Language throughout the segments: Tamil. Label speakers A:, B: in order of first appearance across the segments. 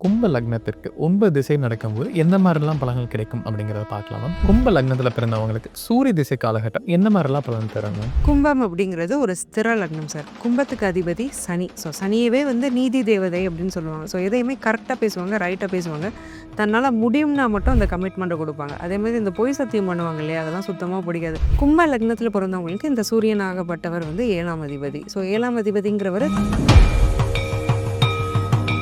A: கும்ப லக்னத்திற்கு 9 திசை நடக்கும்போது எந்த மாதிரிலாம் பலன்கள் கிடைக்கும் அப்படிங்கிறத பார்க்கலாம் மேம். கும்ப லக்னத்துல பிறந்தவங்களுக்கு சூரிய திசை காலகட்டம் எந்த மாதிரிலாம் பலன் தராங்க?
B: கும்பம் அப்படிங்கிறது ஒரு ஸ்திர லக்னம் சார். கும்பத்துக்கு அதிபதி சனி. ஸோ சனியவே வந்து நீதி தேவதை அப்படின்னு சொல்லுவாங்க. ஸோ எதையுமே கரெக்டாக பேசுவாங்க, ரைட்டாக பேசுவாங்க. தன்னால் முடியும்னா மட்டும் அந்த கமிட்மெண்ட்டை கொடுப்பாங்க. அதேமாதிரி இந்த பொய் சத்தியம் பண்ணுவாங்க இல்லையா, அதெல்லாம் சுத்தமாக பிடிக்காது. கும்ப லக்னத்தில் பிறந்தவங்களுக்கு இந்த சூரியன் ஆகப்பட்டவர் வந்து 7ஆம் அதிபதி. ஸோ 7ஆம் அதிபதிங்கிறவர்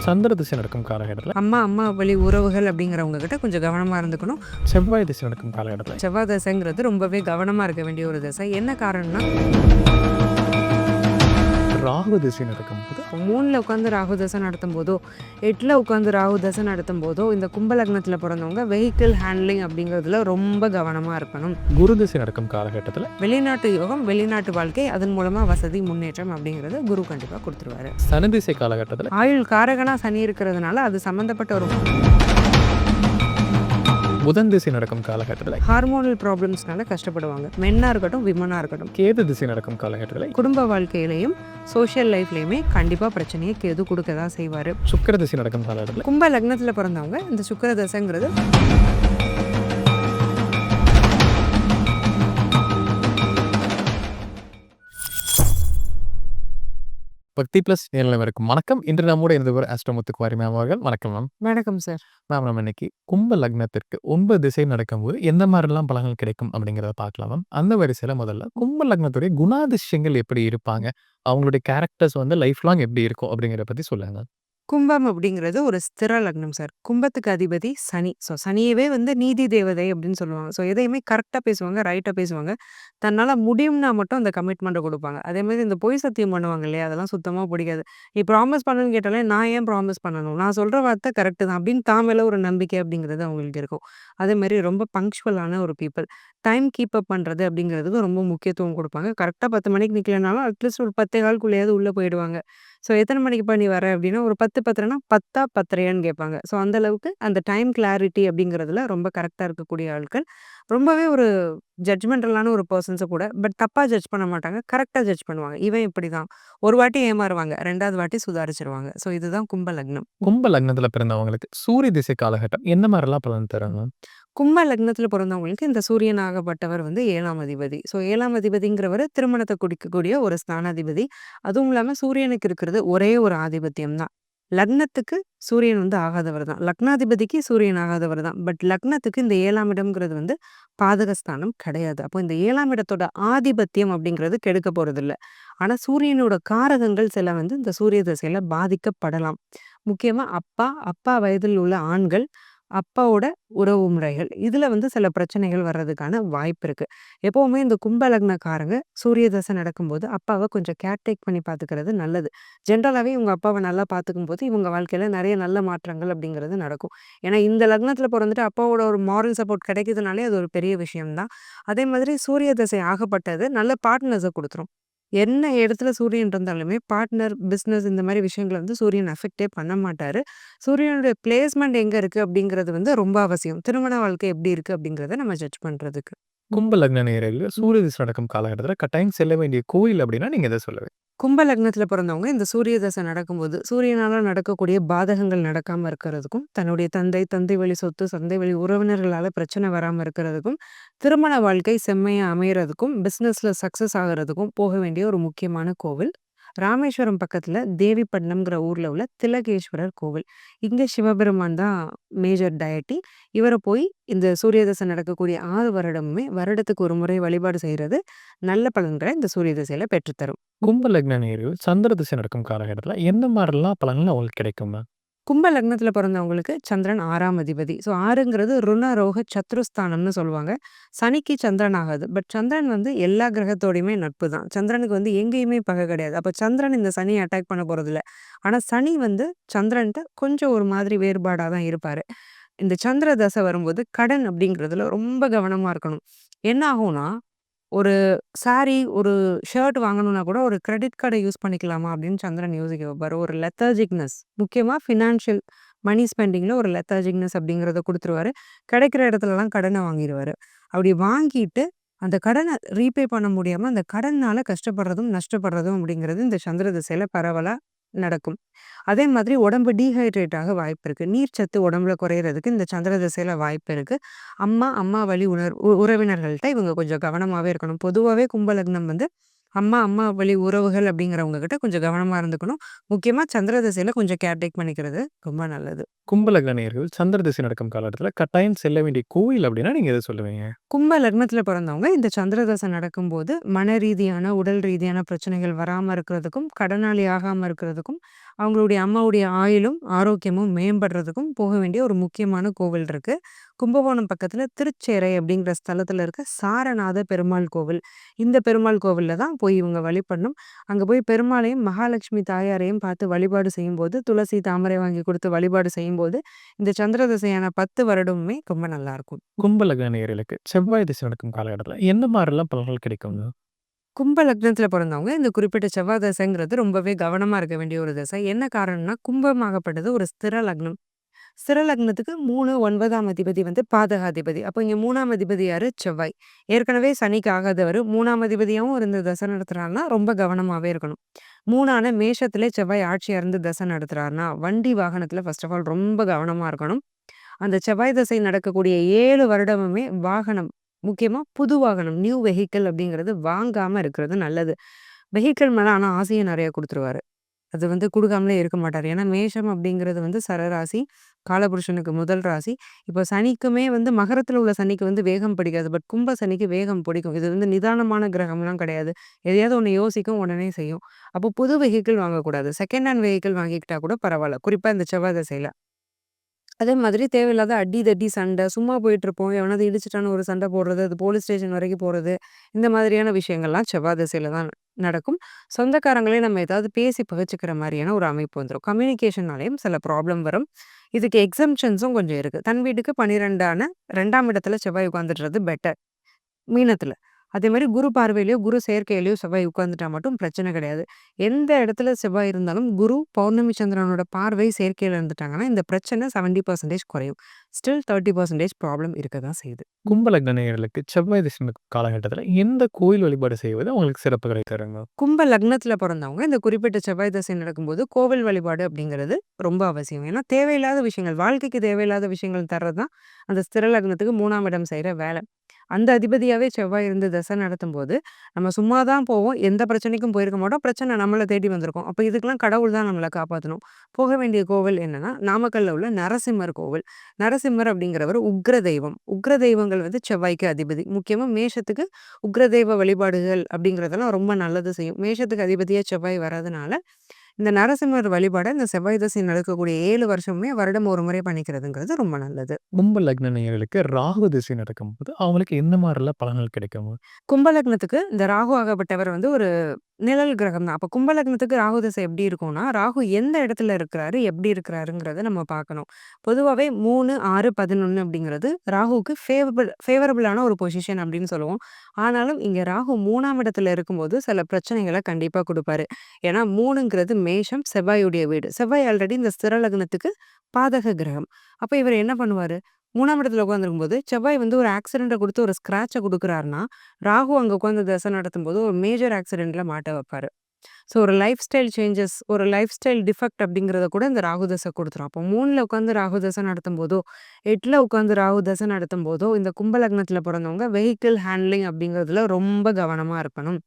A: சந்திர திசை நடக்கும் காலகட்டத்தில்
B: அம்மா வழி உறவுகள் அப்படிங்கிறவங்க கிட்ட கொஞ்சம் கவனமாக இருந்துக்கணும்.
A: செவ்வாய் திசை நடக்கும் காலகட்டத்தில்
B: செவ்வாய் தசைங்கிறது ரொம்பவே கவனமாக இருக்க வேண்டிய ஒரு தசை. என்ன காரணம்னா,
A: ராகு திசை நடக்கும்போது
B: 3ல் உட்காந்து ராகு தசை நடத்தும் போதோ, 8ல் உட்காந்து ராகு தசை நடத்தும் போதோ இந்த கும்ப லக்னத்தில் பிறந்தவங்க வெஹிக்கிள் ஹேண்ட்லிங் அப்படிங்கிறதுல ரொம்ப கவனமாக இருக்கணும்.
A: குரு திசை நடக்கும் காலகட்டத்தில்
B: வெளிநாட்டு யோகம், வெளிநாட்டு வாழ்க்கை, அதன் மூலமாக வசதி முன்னேற்றம் அப்படிங்கிறது குரு கண்டிப்பாக கொடுத்துருவாரு.
A: சனி திசை காலகட்டத்தில்
B: ஆயுள் காரகனா சனி இருக்கிறதுனால அது சம்மந்தப்பட்ட ஒரு
A: புதன் திசை நடக்கும் காலகட்டத்தில்
B: ஹார்மோனல் ப்ராப்ளம்ஸ்னால கஷ்டப்படுவாங்க. மென்னாக இருக்கட்டும், விமனாக இருக்கட்டும்.
A: கேது திசை நடக்கும் காலகட்டத்தில்
B: குடும்ப வாழ்க்கையிலையும் சோஷியல் லைஃப்லையுமே கண்டிப்பாக பிரச்சனையை கேது கொடுக்க தான் செய்வார்.
A: சுக்கிர திசை நடக்கும் காலகட்டத்தில்
B: கும்ப லக்னத்தில் பிறந்தவங்க இந்த சுக்கிர தசைங்கிறது
A: பக்தி பிளஸ் நேர்நிலைவருக்கும் வணக்கம். இன்று நம்மோட இருந்தவர் அஷ்டமுத்துக்குமாரி மேம் அவர்கள். வணக்கம் மேம்.
B: வணக்கம் சார்.
A: மேம், நம்ம இன்னைக்கு கும்ப லக்னத்திற்கு 9 திசை நடக்கும்போது எந்த மாதிரிலாம் பலன்கள் கிடைக்கும் அப்படிங்கிறத பார்க்கலாம் மேம். அந்த வரிசையில முதல்ல கும்ப லக்னத்துடைய குணாதிசயங்கள் எப்படி இருப்பாங்க, அவங்களுடைய கேரக்டர்ஸ் வந்து லைஃப் லாங் எப்படி இருக்கும் அப்படிங்கிறத பத்தி சொல்லுங்க.
B: கும்பம் அப்படிங்கிறது ஒரு ஸ்திர லக்னம் சார். கும்பத்துக்கு அதிபதி சனி. ஸோ சனியவே வந்து நீதி தேவதை அப்படின்னு சொல்லுவாங்க. ஸோ எதையுமே கரெக்டாக பேசுவாங்க, ரைட்டாக பேசுவாங்க. தன்னால் முடியும்னா மட்டும் அந்த கமிட்மெண்ட்டை கொடுப்பாங்க. அதேமாதிரி இந்த பொய் சத்தியம் பண்ணுவாங்க இல்லையா, அதெல்லாம் சுத்தமாக பிடிக்காது. நீ ப்ராமிஸ் பண்ணுன்னு கேட்டாலே, நான் ஏன் ப்ராமிஸ் பண்ணணும், நான் சொல்கிற வார்த்தை கரெக்டு தான் அப்படின்னு தான் மேலே ஒரு நம்பிக்கை அப்படிங்கிறது அவங்களுக்கு இருக்கும். அதேமாதிரி ரொம்ப பங்க்சுவலான ஒரு பீப்புள். டைம் கீப் அப் பண்ணுறது அப்படிங்கிறதுக்கு ரொம்ப முக்கியத்துவம் கொடுப்பாங்க. கரெக்டாக 10 மணிக்கு நிற்கலனாலும் அட்லீஸ்ட் ஒரு 10:15 உள்ளே போயிடுவாங்க. ஸோ எத்தனை மணிக்குப்பா நீ வர அப்படின்னா, ஒரு 10 10:30னா 10 10:30யான்னு கேட்பாங்க. ஸோ அந்த அளவுக்கு அந்த டைம் கிளாரிட்டி அப்படிங்கிறதுல ரொம்ப கரெக்டாக இருக்கக்கூடிய ஆட்கள். ரொம்பவே ஒரு ஜட்ஜ்மெண்டலான ஒரு பெர்சன்ஸை கூட, பட் தப்பாக ஜட்ஜ் பண்ண மாட்டாங்க, கரெக்டாக ஜட்ஜ் பண்ணுவாங்க. இவன் இப்படி தான். ஒரு வாட்டி ஏமாறுவாங்க, 2வது வாட்டி சுதாரிச்சிருவாங்க. ஸோ இதுதான் கும்ப லக்னம்.
A: கும்ப லக்னத்துல பிறந்தவங்களுக்கு சூரிய திசை காலகட்டம் எந்த மாதிரிலாம் பலன் தராங்க?
B: கும்ப லக்னத்துல பிறந்தவங்களுக்கு இந்த சூரியன் ஆகப்பட்டவர் வந்து 7ஆம் அதிபதி. ஸோ 7ஆம் அதிபதிங்கிறவர் திருமணத்தை குறிக்கக்கூடிய ஒரு ஸ்தானாதிபதி. அதுவும் இல்லாம சூரியனுக்கு இருக்கிறது ஒரே ஒரு ஆதிபத்தியம் தான். லக்னத்துக்கு சூரியன் வந்து ஆகாதவர் தான். லக்னாதிபதிக்கு சூரியன் ஆகாதவர் தான். பட் லக்னத்துக்கு இந்த 7ஆம் இடம்ங்கிறது வந்து பாதகஸ்தானம் கிடையாது. அப்போ இந்த 7ஆம் இடத்தோட ஆதிபத்தியம் அப்படிங்கிறது கெடுக்க போறதில்ல. ஆனா சூரியனோட காரகங்கள் சில வந்து இந்த சூரிய திசையில பாதிக்கப்படலாம். முக்கியமா அப்பா வயதில் உள்ள ஆண்கள், அப்பாவோட உறவு முறைகள். இதுல வந்து சில பிரச்சனைகள் வர்றதுக்கான வாய்ப்பு இருக்கு. எப்பவுமே இந்த கும்ப லக்னக்காரங்க சூரிய தசை நடக்கும்போது அப்பாவ கொஞ்சம் கேர்டேக் பண்ணி பார்த்துக்கிறது நல்லது. ஜென்ரலாவே இவங்க அப்பாவ நல்லா பார்த்துக்கும்போது இவங்க வாழ்க்கையில நிறைய நல்ல மாற்றங்கள் அப்படிங்கிறது நடக்கும். ஏன்னா இந்த லக்னத்துல பொறந்துட்டு அப்பாவோட ஒரு மாரல் சப்போர்ட் கிடைக்குதுனாலே அது ஒரு பெரிய விஷயம் தான். அதே மாதிரி சூரிய தசை ஆகப்பட்டது நல்ல பார்ட்னர்ஸ குடுத்துரும். என்ன இடத்துல சூரியன் இருந்தாலுமே பார்ட்னர், பிசினஸ் இந்த மாரி விஷயங்கள வந்து சூரியன் அஃபெக்ட்டே பண்ண மாட்டாரு. சூரியனுடைய பிளேஸ்மெண்ட் எங்க இருக்கு அப்படிங்கிறது வந்து ரொம்ப அவசியம். திருமண வாழ்க்கை எப்படி இருக்கு அப்படிங்கிறத நம்ம ஜட்ஜ் பண்றதுக்கு.
A: கும்ப லக்ன நேயர்கள் சூரிய திசை நடக்கும் காலகட்டத்துல கட்டாயம் செல்ல வேண்டிய கோயில் அப்படின்னா நீங்க எத சொல்லுவீங்க?
B: கும்ப லக்னத்துல பிறந்தவங்க இந்த சூரிய தசை நடக்கும்போது, சூரியனால நடக்கக்கூடிய பாதகங்கள் நடக்காம இருக்கிறதுக்கும், தன்னுடைய தந்தை வழி சொத்து, தந்தை வழி உறவினர்களால பிரச்சனை வராம இருக்கிறதுக்கும், திருமண வாழ்க்கை செம்மையா அமையறதுக்கும், பிசினஸ்ல சக்சஸ் ஆகுறதுக்கும் போக வேண்டிய ஒரு முக்கியமான கோவில். ராமேஸ்வரம் பக்கத்துல தேவிப்பட்டினம்ங்கிற ஊர்ல உள்ள திலகேஸ்வரர் கோவில். இங்க சிவபெருமான் தான் மேஜர் டயட்டி. இவர போய் இந்த சூரிய தசை நடக்கக்கூடிய 6 வருடமுமே வருடத்துக்கு ஒரு முறை வழிபாடு செய்றது நல்ல பலன்களை இந்த சூரிய திசையில பெற்றுத்தரும்.
A: கும்ப லக்ன நேயர்கள் சந்திர திசை நடக்கும் காலகட்டத்துல எந்த மாதிரிலாம் பலன்கள் அவங்களுக்கு கிடைக்குங்க?
B: கும்ப லக்னத்துல பிறந்தவங்களுக்கு சந்திரன் 6ஆம் அதிபதி. ஸோ 6ங்கிறது ருண, ரோக, சத்ருஸ்தானம்னு சொல்லுவாங்க. சனிக்கு சந்திரன் ஆகாது. பட் சந்திரன் வந்து எல்லா கிரகத்தோடையுமே நட்பு தான். சந்திரனுக்கு வந்து எங்கேயுமே பகை கிடையாது. அப்ப சந்திரன் இந்த சனிய அட்டாக் பண்ண போறதில்ல. ஆனா சனி வந்து சந்திரன்ட்ட கொஞ்சம் ஒரு மாதிரி வேறுபாடா தான் இருப்பாரு. இந்த சந்திர தசை வரும்போது கடன் அப்படிங்கிறதுல ரொம்ப கவனமா இருக்கணும். என்ன ஆகும்னா, ஒரு சாரி, ஒரு ஷர்ட் வாங்கணும்னா கூட ஒரு கிரெடிட் கார்ட யூஸ் பண்ணிக்கலாமா அப்படின்னு சந்திரன் யோசிக்க வைப்பாரு. ஒரு லெத்தர்ஜிக்னஸ், முக்கியமா ஃபினான்ஷியல் மணி ஸ்பெண்டிங்ல ஒரு லெத்தர்ஜிக்னஸ் அப்படிங்கிறத குடுத்துருவாரு. கிடைக்கிற இடத்துலலாம் கடன வாங்கிருவாரு. அப்படி வாங்கிட்டு அந்த கடன ரீபே பண்ண முடியாம அந்த கடன்னால கஷ்டப்படுறதும், நஷ்டப்படுறதும் அப்படிங்கிறது இந்த சந்திர திசையில பரவலா நடக்கும். அதே மாதிரி உடம்பு டீஹைட்ரேட் ஆக வாய்ப்பு இருக்கு. நீர் சத்து உடம்புல குறையிறதுக்கு இந்த சந்திர திசையில வாய்ப்பு இருக்கு. அம்மா வழி உறவினர்கள்ட்ட இவங்க கொஞ்சம் கவனமாவே இருக்கணும். பொதுவாவே கும்ப லக்னம் வந்து அம்மா வழி உறவுகள் அப்படிங்கிறவங்க கிட்ட கொஞ்சம் கவனமா இருந்துக்கணும். முக்கியமா சந்திர திசையில கொஞ்சம் கேர் பண்ணிக்கிறது ரொம்ப நல்லது.
A: கும்ப லக்ன நேயர்கள் சந்திர திசை நடக்கும் காலகட்டத்தில கட்டாயம் செல்ல வேண்டிய கோயில் அப்டின்னா நீங்க எத சொல்லுவீங்க?
B: கும்ப லக்னத்துல பிறந்தவங்க இந்த சந்திர தசை நடக்கும்போது மன ரீதியான, உடல் ரீதியான பிரச்சனைகள் வராம இருக்கிறதுக்கும், கடனாளி ஆகாம இருக்கிறதுக்கும், அவங்களுடைய அம்மாவுடைய ஆயுளும், ஆரோக்கியமும் மேம்படுறதுக்கும் போக வேண்டிய ஒரு முக்கியமான கோவில் இருக்கு. கும்பகோணம் பக்கத்துல திருச்சேறை அப்படிங்கிற ஸ்தலத்துல இருக்க சாரநாத பெருமாள் கோவில். இந்த பெருமாள் கோவில்ல தான் போய் இவங்க வழிபடணும். அங்க போய் பெருமாளையும், மகாலட்சுமி தாயாரையும் பார்த்து வழிபாடு செய்யும்போது, துளசி, தாமரை வாங்கி குடுத்து வழிபாடு செய்யும்போது, இந்த சந்திர திசையான 10 வருடமுமே ரொம்ப நல்லாருக்கும்.
A: கும்ப லக்ன நேயர்களுக்கு செவ்வாய் திசை நடக்கும் காலகட்டத்தில எந்த மாரிலாம் பலன்கள் கிடைக்குங்க?
B: கும்ப லக்னத்துல பிறந்தவங்க இந்த குறிப்பிட்ட செவ்வாய் தசைங்கிறது ரொம்பவே கவனமா இருக்க வேண்டிய ஒரு தசை. என்ன காரணம்னா, கும்பமாகப்பட்டது ஒரு ஸ்திர லக்னம். ஸ்திர லக்னத்துக்கு 3, 9ஆம் அதிபதி வந்து பாதகாதிபதி. அப்போ இங்க 3ஆம் அதிபதி யாரு? செவ்வாய். ஏற்கனவே சனிக்கு ஆகாதவரு 3ஆம் அதிபதியாவும் இருந்து தசை நடத்துறாருன்னா, ரொம்ப கவனமாவே இருக்கணும். 3ஆன மேஷத்திலே செவ்வாய் ஆட்சியா இருந்து தசை நடத்துறாருன்னா, வண்டி வாகனத்துல ஃபர்ஸ்ட் ஆஃப் ஆல் ரொம்ப கவனமா இருக்கணும். அந்த செவ்வாய் தசை நடக்கக்கூடிய 7 வருடமுமே வாகனம், முக்கியமா புது வாகனம், நியூ வெஹிக்கிள் அப்படிங்கிறது வாங்காம இருக்கிறது நல்லது. வெஹிக்கிள் மேல ஆனா ஆசைய நெறைய குடுத்துருவாரு. அது வந்து குடுக்காமலே இருக்க மாட்டாரு. ஏன்னா மேஷம் அப்படிங்கிறது வந்து சரராசி, காலபுருஷனுக்கு முதல் ராசி. இப்போ சனிக்குமே வந்து மகரத்துல உள்ள சனிக்கு வந்து வேகம் பிடிக்காது. பட் கும்ப சனிக்கு வேகம் பிடிக்கும். இது வந்து நிதானமான கிரகம்லாம் கிடையாது. எதையாவது ஒண்ணு யோசிக்கும், உடனே செய்யும். அப்போ புது வெஹிக்கிள் வாங்கக்கூடாது. செகண்ட் ஹேண்ட் வெஹிக்கிள் வாங்கிக்கிட்டா கூட பரவால்ல. குறிப்பா இந்த செவ்வாய் தசையில. அதே மாதிரி தேவையில்லாத அடி தடி சண்டை, சும்மா போயிட்டுருப்போம். எவனாவது இடிச்சுட்டான்னு ஒரு சண்டை போடுறது, அது போலீஸ் ஸ்டேஷன் வரைக்கும் போறது, இந்த மாதிரியான விஷயங்கள்லாம் செவ்வாய் திசையில தான் நடக்கும். சொந்தக்காரங்களே நம்ம ஏதாவது பேசி பகைச்சுக்கிற மாரியான ஒரு அமைப்பு வந்துரும். கம்யூனிகேஷன்னாலயும் சில ப்ராப்ளம் வரும். இதுக்கு எக்ஸம்ஷன்ஸும் கொஞ்சம் இருக்கு. தன் வீட்டுக்கு 12ஆன 2ஆம் இடத்துல செவ்வாய் உட்காந்துட்டுறது பெட்டர். மீனத்துல. அதேமாரி குரு பார்வையிலயோ, குரு சேர்க்கையிலயோ செவ்வாய் உட்கார்ந்துட்டா மட்டும் பிரச்சனை கிடையாது. எந்த இடத்துல செவ்வாய் இருந்தாலும் குரு, பௌர்ணமி சந்திரனோட பார்வை சேர்க்கையில இருந்துட்டாங்கன்னா, இந்த பிரச்சனை 70% குறையும். ஸ்டில் 30% ப்ராப்ளம் இருக்க தான் செய்யுது.
A: கும்ப லக்ன நேயர்களுக்கு செவ்வாய் திசை நடக்கும் காலகட்டத்தில எந்த கோயில் வழிபாடு செய்வது உங்களுக்கு சிறப்புகளை தருங்க?
B: கும்ப லக்னத்துல பொறந்தவங்க இந்த குறிப்பிட்ட செவ்வாய் தசை நடக்கும்போது கோவில் வழிபாடு அப்படிங்கிறது ரொம்ப அவசியம். ஏன்னா தேவையில்லாத விஷயங்கள், வாழ்க்கைக்கு தேவையில்லாத விஷயங்கள் தர்றது தான் அந்த ஸ்திர லக்னத்துக்கு 3ஆம் இடம் செய்ற வேலை. அந்த அதிபதியாவே செவ்வாய் இருந்து தசை நடத்தும்போது, நம்ம சும்மா தான் போவோம். எந்த பிரச்சனைக்கும் போயிருக்க மாட்டோம். பிரச்சனை நம்மள தேடி வந்திருக்கும். அப்ப இதுக்கெல்லாம் கடவுள் தான் நம்மள காப்பாத்தணும். போக வேண்டிய கோவில் என்னன்னா, நாமக்கல்ல உள்ள நரசிம்மர் கோவில். நரசிம்மர் அப்படிங்கிறவர் உக்ர தெய்வம். உக்ர தெய்வங்கள் வந்து செவ்வாய்க்கு அதிபதி. முக்கியமா மேஷத்துக்கு உக்ரதெய்வ வழிபாடுகள் அப்படிங்கிறதெல்லாம் ரொம்ப நல்லது செய்யும். மேஷத்துக்கு அதிபதியா செவ்வாய் வர்றதுனால, இந்த நரசிம்மர் வழிபாட இந்த செவ்வாய் தசை நடக்கக்கூடிய 7 வருஷமுமே வருடம் ஒரு முறை பண்ணிக்கிறதுங்கிறது ரொம்ப நல்லது.
A: கும்ப லக்ன நேயர்களுக்கு ராகு திசை நடக்கும்போது அவங்களுக்கு எந்த மாரிலாம் பலன்கள் கிடைக்குங்க?
B: கும்ப லக்னத்துக்கு இந்த ராகு ஆகப்பட்டவர் வந்து ஒரு நிழல் கிரகம் தான். அப்ப கும்ப லக்னத்துக்கு ராகு திசை எப்படி இருக்கும்னா, ராகு எந்த இடத்துல இருக்கிறாரு, எப்படி இருக்கிறாருங்கிறத நம்ம பார்க்கணும். பொதுவாவே 3, 6, 11 அப்படிங்கிறது ராகுவுக்கு ஃபேவரபிளான ஒரு பொசிஷன் அப்படின்னு சொல்லுவோம். ஆனாலும் இங்க ராகு 3ஆம் இடத்துல இருக்கும்போது சில பிரச்சனைகள கண்டிப்பா குடுப்பாரு. ஏன்னா 3ங்கிறது மேஷம், செவ்வாயுடைய வீடு. செவ்வாய் ஆல்ரெடி இந்த ஸ்திர லக்னத்துக்கு பாதக கிரகம். அப்ப இவரு என்ன பண்ணுவாரு? 3ஆம் இடத்துல உட்கார்ந்திருக்கும்போது, செவ்வாய் வந்து ஒரு ஆக்சிடென்ட்ட குடுத்து ஒரு ஸ்க்ராட்ச குடுக்குறாருன்னா, ராகு அங்க உட்கார்ந்து தசை நடத்தும்போது ஒரு மேஜர் ஆக்சிடென்ட்ல மாட்ட வைப்பாரு. ஸோ ஒரு லைஃப் ஸ்டைல் சேஞ்சஸ், ஒரு லைஃப் ஸ்டைல் டிஃபெக்ட் அப்படிங்கிறத கூட இந்த ராகு தசை குடுத்துரும். அப்போ 3ல உட்கார்ந்து ராகு தசை நடத்தும்போதோ, 8ல உட்கார்ந்து ராகு தசை நடத்தும்போதோ, இந்த கும்ப லக்னத்துல பொறந்தவங்க வெஹிக்கிள் ஹேண்ட்லிங் அப்படிங்கிறதுல ரொம்ப கவனமா இருக்கணும்.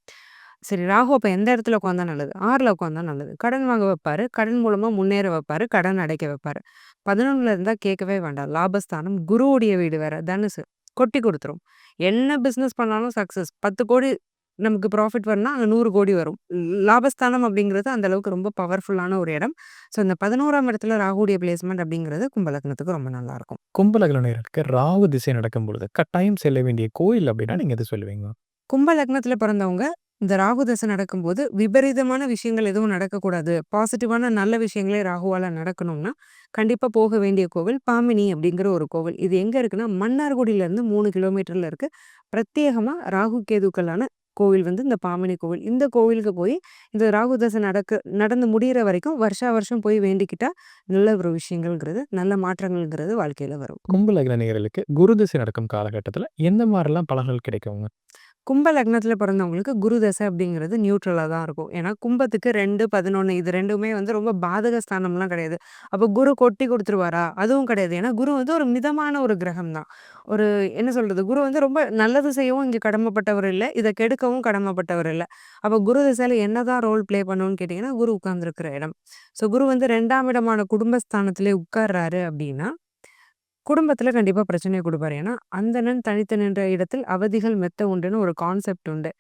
B: சரி, ராகு அப்ப எந்த இடத்துல உட்கார்ந்தா நல்லது? 6ல உட்கார்ந்தா நல்லது. கடன் வாங்க வைப்பாரு. கடன் மூலமா முன்னேற வைப்பாரு. கடன் அடைக்க வைப்பாரு. 11ல இருந்தா கேட்கவே வேண்டாம். லாபஸ்தானம், குருவுடைய வீடு வேற. தனுசு. கொட்டி குடுத்துரும். என்ன பிசினஸ் பண்ணாலும் சக்சஸ். 10,00,00,000 நமக்கு ப்ராஃபிட் வரும்னா, அங்க 100,00,00,000 வரும். லாபஸ்தானம் அப்படிங்கிறது அந்த அளவுக்கு ரொம்ப பவர்ஃபுல்லான ஒரு இடம். ஸோ இந்த 11ஆம் இடத்துல ராகுடைய பிளேஸ்மென்ட் அப்படிங்கிறது கும்ப லக்னத்துக்கு ரொம்ப நல்லாருக்கும்.
A: கும்ப லக்ன நேயர்களுக்கு ராகு திசை நடக்கும்பொழுது கட்டாயம் செல்ல வேண்டிய கோயில் அப்டின்னா நீங்க எத சொல்லுவீங்க?
B: கும்ப லக்னத்துல பிறந்தவங்க இந்த ராகு தசை நடக்கும்போது விபரீதமான விஷயங்கள் எதுவும் நடக்கக்கூடாது. பாசிட்டிவான நல்ல விஷயங்களே ராகுவால நடக்கணும்னா, கண்டிப்பா போக வேண்டிய கோவில் பாமினி அப்படிங்கிற ஒரு கோவில். இது எங்க இருக்குன்னா, மன்னார்குடியிலருந்து 3 கிலோமீட்டர்ல இருக்கு. பிரத்யேகமா ராகு கேதுக்களான கோவில் வந்து இந்த பாமினி கோவில். இந்த கோவிலுக்கு போய் இந்த ராகு தசை நடந்து முடியிற வரைக்கும் வருஷா வருஷம் போய் வேண்டிக்கிட்டா, நல்ல ஒரு விஷயங்கள்ங்கிறது, நல்ல மாற்றங்கள்ங்கிறது வாழ்க்கையில வரும்.
A: கும்ப லக்ன நேயர்களுக்கு குரு திசை நடக்கும் காலகட்டத்தில எந்த மாரிலாம் பலன்கள் கிடைக்குங்க?
B: கும்ப லக்னத்துல பிறந்தவங்களுக்கு குரு தசை அப்படிங்கிறது நியூட்ரலா தான் இருக்கும். ஏன்னா கும்பத்துக்கு 2, 11 இது 2மே வந்து ரொம்ப பாதக ஸ்தானம்லாம் கிடையாது. அப்போ குரு கொட்டி குடுத்துருவாரா? அதுவும் கிடையாது. ஏன்னா குரு வந்து ஒரு மிதமான ஒரு கிரகம் தான். ஒரு என்ன சொல்றது? குரு வந்து ரொம்ப நல்லது செய்யவும் இங்க கடமைப்பட்டவர் இல்ல. இத கெடுக்கவும் கடமைப்பட்டவர் இல்ல. அப்போ குரு திசையில என்னதான் ரோல் ப்ளே பண்ணும்னு கேட்டீங்கன்னா, குரு உட்கார்ந்திருக்கிற இடம். ஸோ குரு வந்து 2ஆம் இடமான குடும்பஸ்தானத்திலே உட்கார்றாரு அப்படின்னா, குடும்பத்தில கண்டிப்பா பிரச்சனைய குடுப்பாரு. ஏன்னா, "அந்தணன் தனித்து நின்ற இடத்தில் அவதிகள் மெத்த உண்டுன்னு" ஒரு கான்செப்ட் உண்டு.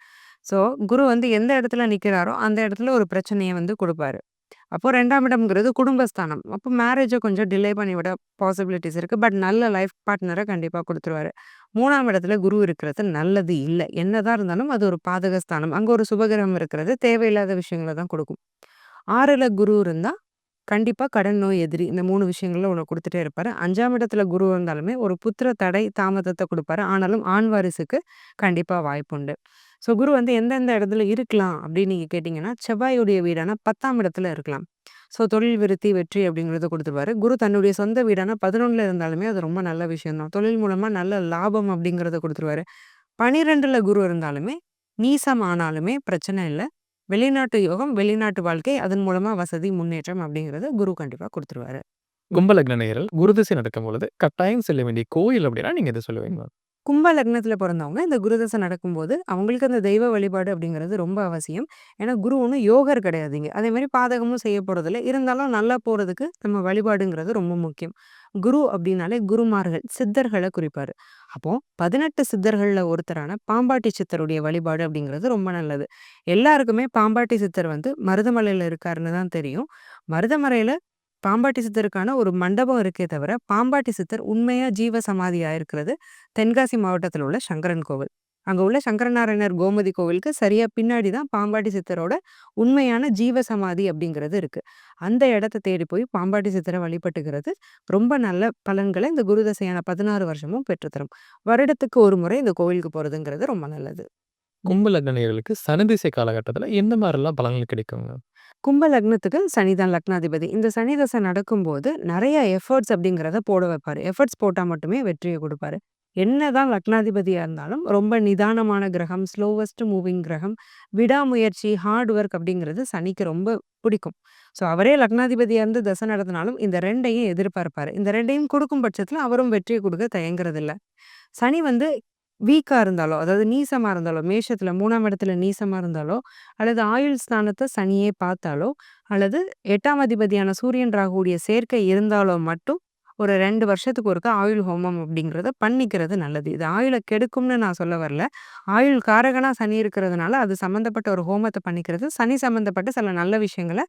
B: ஸோ, குரு வந்து எந்த இடத்துல நிக்கிறாரோ, அந்த இடத்துல ஒரு பிரச்சனைய வந்து குடுப்பாரு. அப்போ 2ஆம் இடம்ங்கிறது குடும்பஸ்தானம். அப்போ மேரேஜ கொஞ்சம் டிலே பண்ணிவிட பாசிபிலிட்டீஸ் இருக்கு. பட் நல்ல லைஃப் பார்ட்னர கண்டிப்பா குடுத்துருவாரு. 3ஆம் இடத்துல குரு இருக்கிறது நல்லது இல்ல. என்னதான் இருந்தாலும் அது ஒரு பாதக ஸ்தானம். அங்க ஒரு சுபகிரகம் இருக்கிறது தேவையில்லாத விஷயங்கள தான் குடுக்கும். 6ல குரு இருந்தா கண்டிப்பா கடன் நோய் எதிரி. இந்த 3 விஷயங்கள்ல ஒண்ணு குடுத்துட்டே இருப்பாரு. 5ஆம் இடத்துல குரு இருந்தாலுமே ஒரு புத்திர தடை, தாமதத்த குடுப்பாரு. ஆனாலும் ஆண் வாரிசுக்கு கண்டிப்பா வாய்ப்புண்டு. ஸோ குரு வந்து எந்தெந்த இடத்துல இருக்கலாம் அப்படின்னு நீங்க கேட்டீங்கன்னா, செவ்வாயுடைய வீடான 10ஆம் இடத்துல இருக்கலாம். ஸோ தொழில் விருத்தி, வெற்றி அப்படிங்கிறத குடுத்துருவாரு. குரு தன்னுடைய சொந்த வீடான 11ல இருந்தாலுமே அது ரொம்ப நல்ல விஷயம் தான். தொழில் மூலமா நல்ல லாபம் அப்படிங்கிறத குடுத்துருவாரு. 12ல குரு இருந்தாலுமே, நீசம் ஆனாலுமே பிரச்சனை இல்ல. வெளிநாட்டு யோகம், வெளிநாட்டு வாழ்க்கை, அதன் மூலமா வசதி, முன்னேற்றம் அப்படிங்கிறத குரு கண்டிப்பா குடுத்துருவாரு.
A: கும்ப லக்ன நேயர்கள் குருதிசை நடக்கும்பொழுது கட்டாயம் செல்ல வேண்டிய கோயில் அப்படின்னா நீங்க எத சொல்லுவீங்க?
B: கும்ப லக்னத்துல பொறந்தவங்க இந்த குருதசை நடக்கும்போது, அவங்களுக்கு அந்த தெய்வ வழிபாடு அப்படிங்கிறது ரொம்ப அவசியம். ஏன்னா குரு ஒண்ணும் யோகர் கிடையாதுங்க. அதேமாரி பாதகமும் செய்ய போறதில்ல. இருந்தாலும் நல்லா போறதுக்கு நம்ம வழிபாடுங்கிறது ரொம்ப முக்கியம். குரு அப்படின்னாலே குருமார்கள், சித்தர்கள குறிப்பாரு. அப்போ 18 சித்தர்கள்ல ஒருத்தரான பாம்பாட்டி சித்தருடைய வழிபாடு அப்படிங்கிறது ரொம்ப நல்லது. எல்லாருக்குமே பாம்பாட்டி சித்தர் வந்து மருதமலையில இருக்காருன்னு தான் தெரியும். மருதமலையில பாம்பாட்டி சித்தருக்கான ஒரு மண்டபம் இருக்கே தவிர, பாம்பாட்டி சித்தர் உண்மையா ஜீவ சமாதி ஆயிருக்கிறது தென்காசி மாவட்டத்துல உள்ள சங்கரன் கோவில். அங்க உள்ள சங்கரநாராயணர் கோமதி கோவிலுக்கு சரியா பின்னாடி தான் பாம்பாட்டி சித்தரோட உண்மையான ஜீவ சமாதி அப்படிங்கிறது இருக்கு. அந்த இடத்த தேடி போய் பாம்பாட்டி சித்தர வழிபட்டுக்கிறது ரொம்ப நல்ல பலன்கள இந்த குருதசையான 16 வருஷமும் பெற்றுத்தரும். வருடத்துக்கு ஒரு முறை இந்த கோவிலுக்கு போறதுங்கிறது ரொம்ப நல்லது.
A: கும்ப லக்ன நேயர்களுக்கு சனிதிசை காலகட்டத்தில எந்த மாரிலாம் பலன்கள் கிடைக்குங்க?
B: கும்ப லக்னத்துக்கு சனி தான் லக்னாதிபதி. இந்த சனி தசை நடக்கும்போது நெறைய எஃபோர்ட்ஸ் அப்படிங்கிறத போட வைப்பாரு. எஃபோர்ட்ஸ் போட்டா மட்டுமே வெற்றிய குடுப்பாரு. என்னதான் லக்னாதிபதியா இருந்தாலும் ரொம்ப நிதானமான கிரகம், ஸ்லோவஸ்ட் மூவிங் கிரகம், விடாமுயற்சி, ஹார்ட் ஒர்க் அப்படிங்கிறது சனிக்கு ரொம்ப பிடிக்கும். ஸோ அவரே லக்னாதிபதியா இருந்து தசை நடத்தினாலும் இந்த 2யும் எதிர்பார்ப்பாரு. இந்த 2யும் குடுக்கும் பட்சத்தில அவரும் வெற்றிய குடுக்க தயங்குறதில்ல. சனி வந்து வீக்கா இருந்தாலோ, அதாவது நீசமா இருந்தாலோ, மேஷத்துல 3ஆம் இடத்துல நீசமா இருந்தாலோ, அல்லது ஆயுள் ஸ்தானத்த சனியே பார்த்தாலோ, அல்லது 8ஆம் அதிபதியான சூரியன், ராகுவுடைய சேர்க்கை இருந்தாலோ மட்டும், ஒரு 2 வருஷத்துக்கு ஒருக்கா ஆயுள் ஹோமம் அப்படிங்கிறத பண்ணிக்கிறது நல்லது. இது ஆயுள கெடுக்கும்னு நான் சொல்ல வரல. ஆயுள் காரகனா சனி இருக்கிறதுனால, அது சம்மந்தப்பட்ட ஒரு ஹோமத்த பண்ணிக்கிறது, சனி சம்மந்தப்பட்ட சில நல்ல விஷயங்கள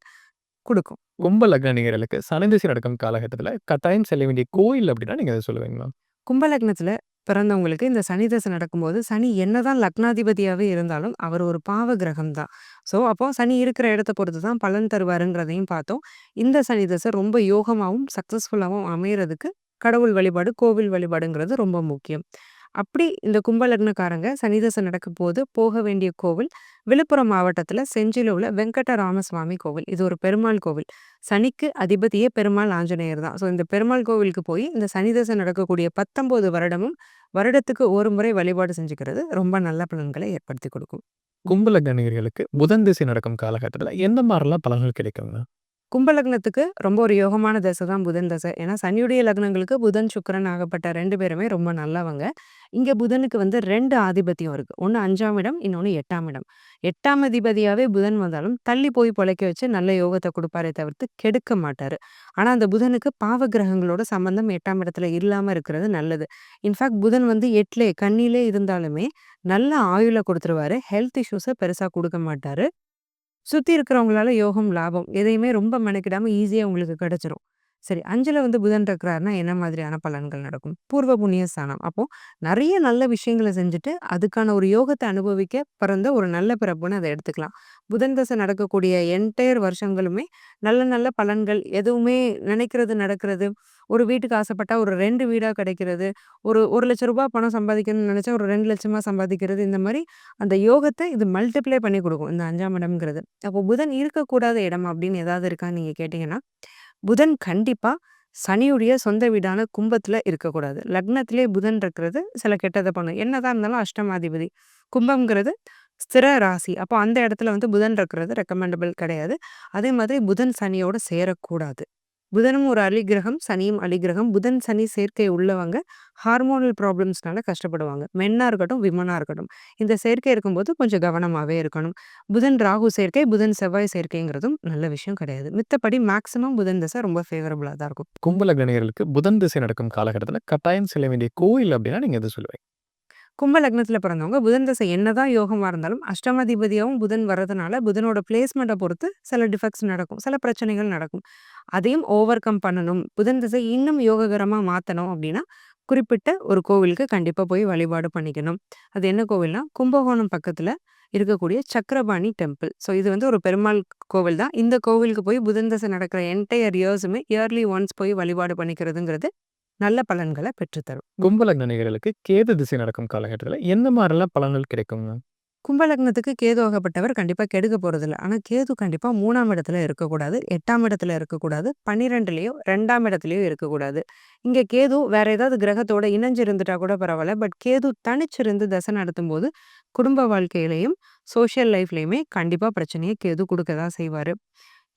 B: குடுக்கும்.
A: கும்ப லக்ன நேயர்களுக்கு சனிதிசை நடக்கும் காலகட்டத்தில கட்டாயம் செல்ல வேண்டிய கோயில் அப்படின்னா நீங்க எத சொல்லுவீங்க?
B: கும்ப லக்னத்துல பிறந்தவங்களுக்கு இந்த சனி தசை நடக்கும்போது, சனி என்னதான் லக்னாதிபதியாவே இருந்தாலும், அவர் ஒரு பாவ கிரகம் தான். ஸோ, அப்போ சனி இருக்கிற இடத்த பொறுத்து தான் பலன் தருவாருங்கிறதையும் பார்த்தோம். இந்த சனி தசை ரொம்ப யோகமாவும், சக்சஸ்ஃபுல்லாவும் அமையறதுக்கு கடவுள் வழிபாடு, கோவில் வழிபாடுங்கிறது ரொம்ப முக்கியம். அப்படி இந்த கும்ப லக்னக்காரங்க சனி தசை நடக்கும்போது போக வேண்டிய கோவில், விழுப்புரம் மாவட்டத்துல செஞ்சில உள்ள வெங்கடராமசுவாமி கோவில். இது ஒரு பெருமாள் கோவில். சனிக்கு அதிபதியே பெருமாள் ஆஞ்சநேயர் தான். ஸோ இந்த பெருமாள் கோவிலுக்கு போய் இந்த சனி தசை நடக்கக்கூடிய 19 வருடமும் வருடத்துக்கு ஒரு முறை வழிபாடு செஞ்சுக்கிறது ரொம்ப நல்ல பலன்களை ஏற்படுத்தி கொடுக்கும்.
A: கும்ப லக்ன நேயர்களுக்கு புதன் திசை நடக்கும் காலகட்டத்தில எந்த மாரிலாம் பலன்கள் கிடைக்குங்க?
B: கும்ப லக்னத்துக்கு ரொம்ப ஒரு யோகமான தசை தான் புதன் தசை. ஏன்னா சனியுடைய லக்னங்களுக்கு புதன், சுக்கிரன் ஆகப்பட்ட 2 பேருமே ரொம்ப நல்லவங்க. இங்க புதனுக்கு வந்து 2 ஆதிபத்தியம் இருக்கு. ஒண்ணு 5ஆம் இடம், இன்னொன்னு 8ஆம் இடம். 8ஆம் அதிபதியாவே புதன் வந்தாலும் தள்ளி போய் பொழைக்க வச்சு நல்ல யோகத்த குடுப்பாரே தவிர்த்து கெடுக்க மாட்டாரு. ஆனா அந்த புதனுக்கு பாவ கிரகங்களோட சம்பந்தம் 8ஆம் இடத்துல இல்லாம இருக்கிறது நல்லது. இன்ஃபாக்ட் புதன் வந்து 8லே கன்னியிலே இருந்தாலுமே நல்ல ஆயுள குடுத்துருவாரு. ஹெல்த் இஷ்யூஸ பெருசா குடுக்க மாட்டாரு. சுத்தி இருக்கிறவங்களால யோகம், லாபம் எதையுமே ரொம்ப மெனக்கிடாம ஈஸியா உங்களுக்கு கிடைச்சிரும். சரி 5ல வந்து புதன் இருக்கிறாருன்னா என்ன மாதிரியான பலன்கள் நடக்கும்? பூர்வ புண்ணிய ஸ்தானம். அப்போ நெறைய நல்ல விஷயங்கள செஞ்சுட்டு, அதுக்கான ஒரு யோகத்த அனுபவிக்க பிறந்த ஒரு நல்ல பிறப்புன்னு அத எடுத்துக்கலாம். புதன் தசை நடக்கக்கூடிய என்டயர் வருஷங்களுமே நல்ல நல்ல பலன்கள், எதுவுமே நினைக்கிறது நடக்கிறது. ஒரு வீட்டுக்கு ஆசைப்பட்டா ஒரு 2 வீடா கிடைக்கிறது. ஒரு ரூ. 1,00,000 பணம் சம்பாதிக்கணும்னு நெனைச்சா ஒரு 2,00,000 சம்பாதிக்கிறது. இந்த மாரி அந்த யோகத்த இது மல்டிப்ளை பண்ணி குடுக்கும். இந்த 5ஆம் இடம்ங்கிறது. அப்போ புதன் இருக்கக்கூடாத இடம் அப்படின்னு ஏதாவது இருக்கான்னு நீங்க கேட்டீங்கன்னா, புதன் கண்டிப்பா சனியுடைய சொந்த வீடான கும்பத்துல இருக்கக்கூடாது. லக்னத்திலே புதன் இருக்கிறது சில கெட்டத பண்ணும். என்னதான் இருந்தாலும் அஷ்டமாதிபதி. கும்பம்ங்கிறது ஸ்திர ராசி. அப்போ அந்த இடத்துல வந்து புதன் இருக்கிறது ரெக்கமெண்டபிள் கிடையாது. அதே மாதிரி புதன் சனியோட சேரக்கூடாது. புதனும் ஒரு அலிக்கிரகம், சனியும் அலிக்கிரகம். புதன், சனி சேர்க்கை உள்ளவங்க ஹார்மோனல் ப்ராப்ளம்ஸ்னால கஷ்டப்படுவாங்க. மென்னா இருக்கட்டும், விமனா இருக்கட்டும். இந்த சேர்க்கை இருக்கும்போது கொஞ்சம் கவனமாவே இருக்கணும். புதன், ராகு சேர்க்கை, புதன், செவ்வாய் சேர்க்கைங்கிறதும் நல்ல விஷயம் கிடையாது. மித்தபடி மேக்ஸிமம் புதன் தசை ரொம்ப ஃபேவரபிளா தான் இருக்கும்.
A: கும்ப லக்ன நேயர்களுக்கு புதன் திசை நடக்கும் காலகட்டத்துல கட்டாயம் செல்ல வேண்டிய கோயில் அப்படின்னா நீங்க எத சொல்லுவீங்க?
B: கும்ப லக்னத்துல பிறந்தவங்க புதன் தசை என்னதான் யோகமா இருந்தாலும் அஷ்டமாதிபதியாவும் புதன் வர்றதுனால புதனோட பிளேஸ்மெண்ட்டை பொறுத்து சில டிஃபெக்ட்ஸ் நடக்கும். சில பிரச்சனைகள் நடக்கும். அதையும் ஓவர் கம் பண்ணணும். புதன் திசை இன்னும் யோககரமா மாத்தணும் அப்படின்னா, குறிப்பிட்ட ஒரு கோவிலுக்கு கண்டிப்பா போய் வழிபாடு பண்ணிக்கணும். அது என்ன கோவில்னா, கும்பகோணம் பக்கத்துல இருக்கக்கூடிய சக்கரபாணி டெம்பிள். ஸோ இது வந்து ஒரு பெருமாள் கோவில் தான். இந்த கோவிலுக்கு போய் புதன் தசை நடக்கிற என்டையர் இயர்ஸுமே இயர்லி ஒன்ஸ் போய் வழிபாடு பண்ணிக்கிறதுங்கிறது நல்ல பலன்கள பெற்றுத்தரும்.
A: கும்ப லக்ன நேயர்களுக்கு கேது திசை நடக்கும் காலகட்டத்துல எந்த மாரிலாம் பலன்கள் கிடைக்குங்க?
B: கும்ப லக்னத்துக்கு கேது ஆகப்பட்டவர் கண்டிப்பா கெடுக்க போறதில்ல. ஆனா கேது கண்டிப்பா 3ஆம் இடத்துல இருக்கக்கூடாது. 8ஆம் இடத்துல இருக்கக்கூடாது. 12லயோ 2ஆம் இடத்துலயோ இருக்கக்கூடாது. இங்க கேது வேற ஏதாவது கிரகத்தோட இணைஞ்சு இருந்துட்டா கூட பரவால்ல. பட் கேது தனிச்சிருந்து தசை நடத்தும்போது, குடும்ப வாழ்க்கையிலயும், சோஷியல் லைஃப்லயுமே கண்டிப்பா பிரச்சனைய கேது குடுக்க தான் செய்வாரு.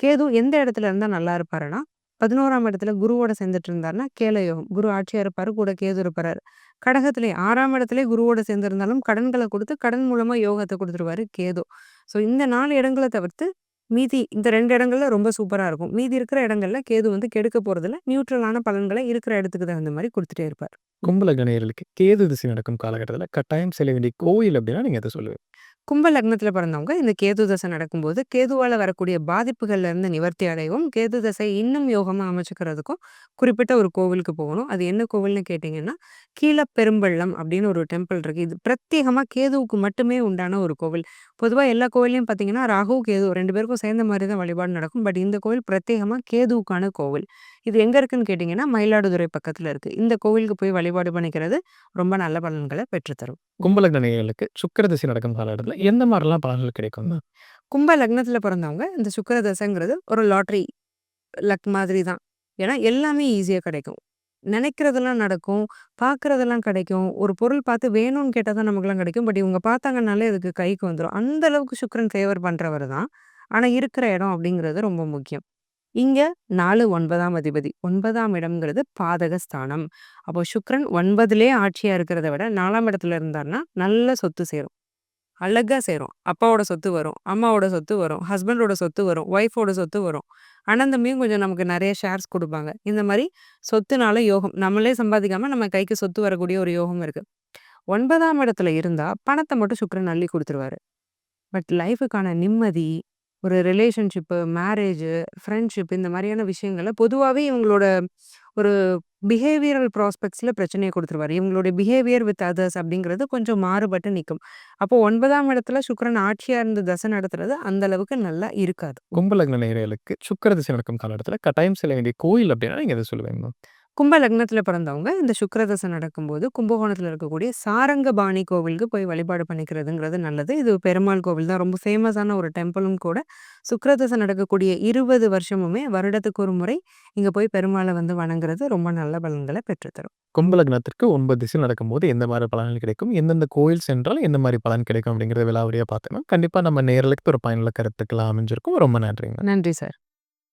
B: கேது எந்த இடத்துல இருந்தா நல்லா இருப்பாருன்னா, 11ஆம் இடத்துல குருவோட சேர்ந்துட்டு இருந்தாருன்னா, கேல யோகம். குரு ஆட்சியா இருப்பாரு. கூட கேது இருப்பாரு. கடகத்திலே 6ஆம் இடத்திலே குருவோட சேர்ந்திருந்தாலும் கடன்கள குடுத்து, கடன் மூலமா யோகத்த குடுத்துருவாரு கேது. ஸோ இந்த 4 இடங்கள தவிர்த்து, மீதி இந்த 2 இடங்கள்ல ரொம்ப சூப்பரா இருக்கும். மீதி இருக்கிற இடங்கள்ல கேது வந்து கெடுக்க போறதில்ல. நியூட்ரலான பலன்கள இருக்கிற இடத்துக்கு தகுந்த மாரி குடுத்துட்டே இருப்பார்.
A: கும்ப லக்ன நேயர்களுக்கு கேது திசை நடக்கும் காலகட்டத்துல கட்டாயம் செல்ல வேண்டிய கோயில் அப்படின்னா நீங்க எத சொல்லுவீங்க?
B: கும்ப லக்னத்துல பிறந்தவங்க இந்த கேது தசை நடக்கும்போது, கேதுவால வரக்கூடிய பாதிப்புகள்ல இருந்து நிவர்த்தி அடையவும், கேது தசை இன்னும் யோகமா அமைச்சுக்கிறதுக்கும் குறிப்பிட்ட ஒரு கோவிலுக்கு போகணும். அது என்ன கோவில்னு கேட்டீங்கன்னா, கீழப்பெரும்பள்ளம் அப்படின்னு ஒரு டெம்பிள் இருக்கு. இது பிரத்யேகமா கேதுவுக்கு மட்டுமே உண்டான ஒரு கோவில். பொதுவா எல்லா கோவில்லயும் பார்த்தீங்கன்னா, ராகு, கேது 2 பேருக்கும் சேர்ந்த மாரி தான் வழிபாடு நடக்கும். பட் இந்த கோவில் பிரத்யேகமா கேதுவுக்கான கோவில். இது எங்க இருக்குன்னு கேட்டீங்கன்னா, மயிலாடுதுறை பக்கத்துல இருக்கு. இந்த கோவிலுக்கு போய் வழிபாடு பண்ணிக்கிறது ரொம்ப நல்ல பலன்கள பெற்றுத்தரும்.
A: கும்ப லக்ன நேயர்களுக்கு சுக்கிர திசை நடக்கும் காலகட்டத்துல எந்த மாரிலாம் பலன்கள் கிடைக்குங்க?
B: கும்ப லக்னத்துல பிறந்தவங்க இந்த சுக்கிர தசைங்கிறது ஒரு லாட்டரி லக் மாதிரி தான். ஏன்னா எல்லாமே ஈஸியா கிடைக்கும். நினைக்கிறதெல்லாம் நடக்கும். பார்க்குறதெல்லாம் கிடைக்கும். ஒரு பொருள் பார்த்து வேணும்னு கேட்டா தான் நமக்கெல்லாம் கிடைக்கும். பட் இவங்க பார்த்தாங்கன்னாலே அதுக்கு கைக்கு வந்துரும். அந்த அளவுக்கு சுக்கிரன் ஃபேவர் பண்றவரு தான். ஆனா இருக்கிற இடம் அப்படிங்கிறது ரொம்ப முக்கியம். இங்க 4 9ஆம் அதிபதி. 9ஆம் இடம்ங்கிறது பாதக ஸ்தானம். அப்போ சுக்கிரன் 9லயே ஆட்சியா இருக்கிறத விட 4ஆம் இடத்துல இருந்தார்னா நல்ல சொத்து சேரும். அழகா சேரும். அப்பாவோட சொத்து வரும். அம்மாவோட சொத்து வரும். ஹஸ்பண்டோட சொத்து வரும். ஒய்ஃபோட சொத்து வரும். அண்ணன் தம்பியும் கொஞ்சம் நமக்கு நெறைய ஷேர்ஸ் குடுப்பாங்க. இந்த மாரி சொத்துனால யோகம். நம்மளே சம்பாதிக்காம நம்ம கைக்கு சொத்து வரக்கூடிய ஒரு யோகம் இருக்கு. 9ஆம் இடத்துல இருந்தா பணத்த மட்டும் சுக்கிரன் அள்ளி குடுத்துருவாரு. பட் லைஃப்‌க்கான நிம்மதி, ஒரு ரிலேஷன்ஷிப்பு, மேரேஜு, ஃப்ரெண்ட்ஷிப் இந்த மாரியான விஷயங்கள்ல பொதுவாவே இவங்களோட ஒரு பிஹேவியரல் ப்ராஸ்பெக்ட்ஸ்ல பிரச்சனைய குடுத்துருவாரு. இவங்களுடைய பிஹேவியர் வித் அதர்ஸ் அப்படிங்கிறது கொஞ்சம் மாறுபட்டு நிக்கும். அப்போ 9ஆம் இடத்துல சுக்கிரன் ஆட்சியா இருந்து தசை நடத்துறது அந்த அளவுக்கு நல்லா இருக்காது.
A: கும்ப லக்ன நேயர்களுக்கு சுக்கிர திசை நடக்கும் காலகட்டத்துல கட்டாயம் செல்ல வேண்டிய கோயில் அப்படின்னா நீங்க எத சொல்லுவீங்க?
B: கும்ப லக்னத்துல பிறந்தவங்க இந்த சுக்கிர தசை நடக்கும்போது கும்பகோணத்துல இருக்கக்கூடிய சாரங்கபாணி கோவிலுக்கு போய் வழிபாடு பண்ணிக்கிறதுங்கிறது நல்லது. இது பெருமாள் கோவில் தான். ரொம்ப ஃபேமஸான ஒரு டெம்பிளும் கூட. சுக்கிர தசை நடக்கக்கூடிய 20 வருஷமுமே வருடத்துக்கு ஒரு முறை இங்க போய் பெருமாள வந்து வணங்குறது ரொம்ப நல்ல பலன்கள பெற்றுத்தரும்.
A: கும்ப லக்னத்திற்கு 9 திசை நடக்கும்போது எந்த மாரி பலன்கள் கிடைக்கும்? எந்தெந்த கோயில் சென்றால் எந்த மாரி பலன் கிடைக்கும்? அப்படிங்கிறத விலாவரியா பார்த்தோம்னா, கண்டிப்பா நம்ம நேயர்களுக்கு ஒரு பயனுள்ள கருத்துக்களா அமைஞ்சிருக்கும். ரொம்ப நன்றிங்க.
B: நன்றி சார்.